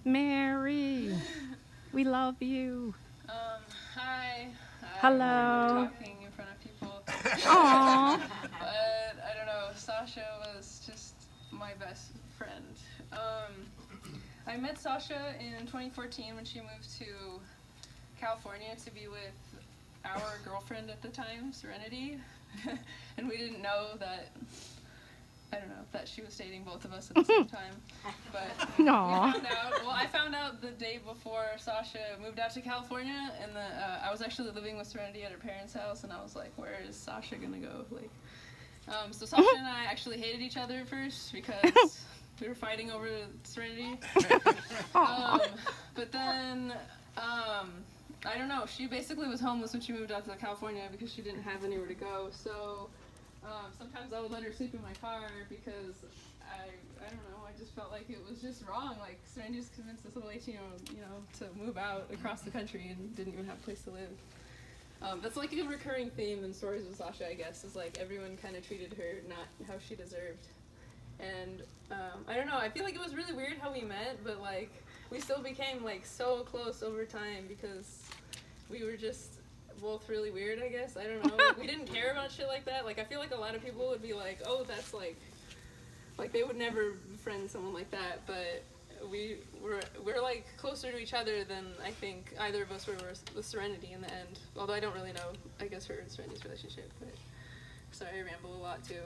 Mary, we love you. Hi. Hello. Talking in front of people. Aww. But I don't know. Sasha was just my best friend. I met Sasha in 2014 when she moved to California to be with our girlfriend at the time, Serenity, and we didn't know that. I don't know that she was dating both of us at the same time, but we found out. Well, I found out the day before Sasha moved out to California, and I was actually living with Serenity at her parents' house, and I was like, "Where is Sasha gonna go?" So Sasha and I actually hated each other at first because we were fighting over Serenity. But then, I don't know. She basically was homeless when she moved out to California because she didn't have anywhere to go. So. Sometimes I would let her sleep in my car because I don't know, I just felt like it was just wrong. Like, Serenity just convinced this little 18-year-old, to move out across the country and didn't even have a place to live. That's like a recurring theme in stories with Sasha, I guess, is like everyone kind of treated her not how she deserved. And I don't know, I feel like it was really weird how we met, but like we still became like so close over time because we were just both really weird, I guess. I don't know. Like, we didn't care about shit like that. Like, I feel like a lot of people would be like, oh, that's like they would never befriend someone like that. But we're like closer to each other than I think either of us were with Serenity in the end. Although I don't really know, I guess, her and Serenity's relationship. But sorry, I ramble a lot too.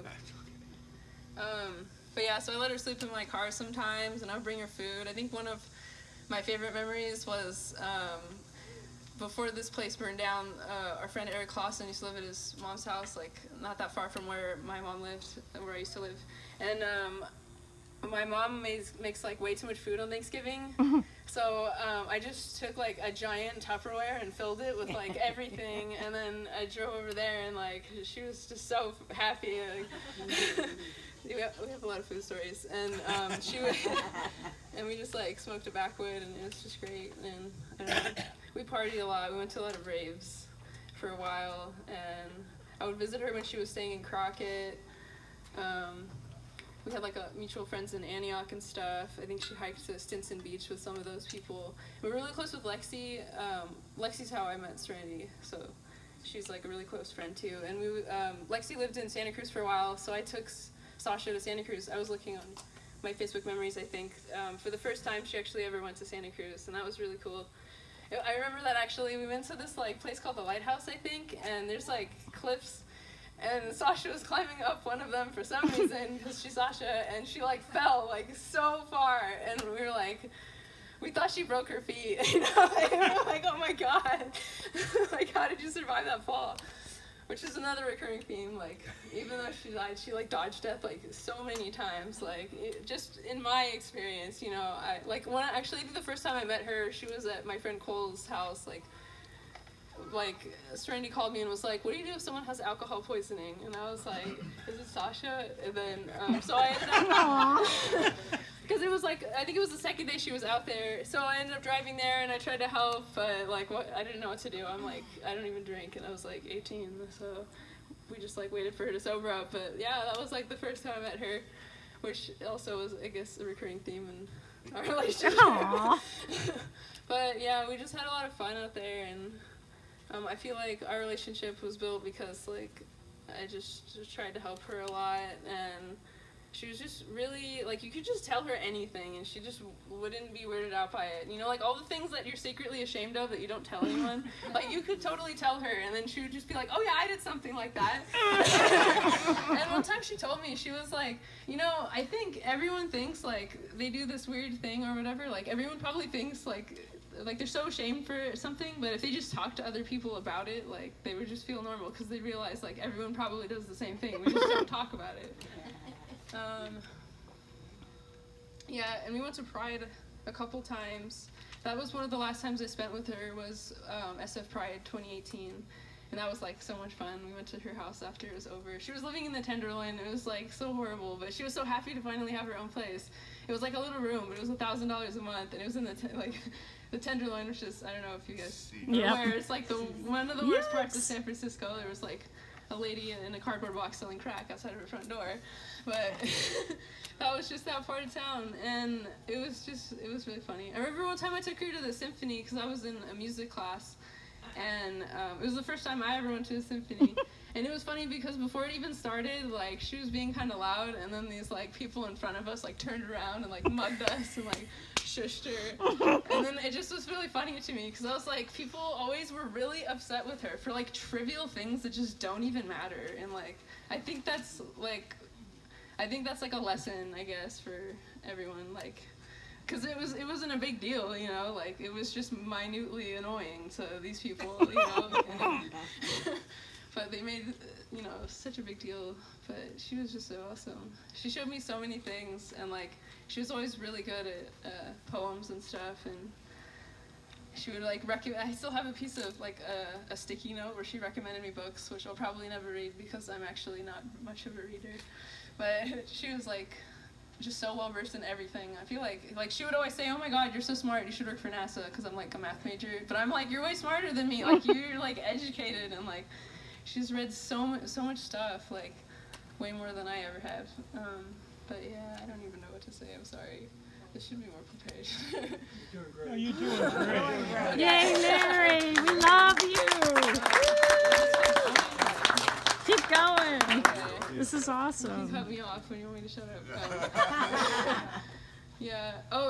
But yeah, so I let her sleep in my car sometimes, and I would bring her food. I think one of my favorite memories was before this place burned down, our friend Eric Clausen used to live at his mom's house, like not that far from where my mom lived, where I used to live. And my mom makes like way too much food on Thanksgiving. So I just took like a giant Tupperware and filled it with like everything. And then I drove over there and like she was just so happy. Like, we have a lot of food stories. And and we just like smoked a backwood and it was just great. And I don't know. We partied a lot. We went to a lot of raves for a while, and I would visit her when she was staying in Crockett. We had like mutual friends in Antioch and stuff. I think she hiked to Stinson Beach with some of those people. We were really close with Lexi. Lexi's how I met Serenity, so she's like a really close friend too. And Lexi lived in Santa Cruz for a while, so I took Sasha to Santa Cruz. I was looking on my Facebook memories, I think. For the first time she actually ever went to Santa Cruz, and that was really cool. I remember that actually we went to this like place called the Lighthouse, I think, and there's like cliffs, and Sasha was climbing up one of them for some reason because she's Sasha, and she like fell like so far, and we were like, we thought she broke her feet, like, we were like, oh my god, like how did you survive that fall? Which is another recurring theme, like, even though she died, she, like, dodged death, like, so many times, like, just in my experience, actually, I think the first time I met her, she was at my friend Cole's house, like, Serenity called me and was like, what do you do if someone has alcohol poisoning? And I was like, is it Sasha? And then, so I ended up, because it was like, I think it was the second day she was out there, so I ended up driving there and I tried to help, but like, I didn't know what to do. I'm like, I don't even drink, and I was like 18, so we just like waited for her to sober up. But yeah, that was like the first time I met her, which also was, I guess, a recurring theme in our relationship. But yeah, we just had a lot of fun out there, and I feel like our relationship was built because like I just tried to help her a lot, and she was just really, like, you could just tell her anything, and she just wouldn't be weirded out by it. Like, all the things that you're secretly ashamed of that you don't tell anyone, like, you could totally tell her, and then she would just be like, oh, yeah, I did something like that. And one time she told me, she was like, I think everyone thinks, like, they do this weird thing or whatever. Like, everyone probably thinks, like they're so ashamed for something, but if they just talk to other people about it, like, they would just feel normal, because they realize, like, everyone probably does the same thing. We just don't talk about it. Yeah, and we went to Pride a couple times. That was one of the last times I spent with her was SF Pride 2018, and that was like so much fun. We went to her house after it was over. She was living in the Tenderloin. It was like so horrible, but she was so happy to finally have her own place. It was like a little room, but it was $1,000 a month, and it was in the Tenderloin, which is, I don't know if you guys know where, it's like one of the worst parts of San Francisco. There was like a lady in a cardboard box selling crack outside of her front door. But that was just that part of town, and it was really funny. I remember one time I took her to the symphony because I was in a music class, and it was the first time I ever went to a symphony. And it was funny because before it even started, like, she was being kind of loud, and then these, like, people in front of us, like, turned around and, like, mugged us and, like, shushed her. And then it just was really funny to me because I was like, people always were really upset with her for, like, trivial things that just don't even matter. And, like, I think that's, like, a lesson, I guess, for everyone, like, because it wasn't a big deal, you know, like, it was just minutely annoying to these people, you know. But they made, you know, such a big deal. But she was just so awesome. She showed me so many things, and, like, she was always really good at poems and stuff. And she would, like, I still have a piece of, like, a sticky note where she recommended me books, which I'll probably never read because I'm actually not much of a reader. But she was, like, just so well versed in everything. I feel like she would always say, "Oh my God, you're so smart. You should work for NASA," because I'm, like, a math major. But I'm like, "You're way smarter than me. Like, you're, like, educated," and, like, she's read so much stuff, like, way more than I ever have. But yeah, I don't even know what to say. I'm sorry. I should be more prepared. You're doing great. Oh, you're doing great. Yay, Mary! We love you! Keep going! Okay. This is You awesome. can cut me off when you want me to shut up. Yeah. Oh.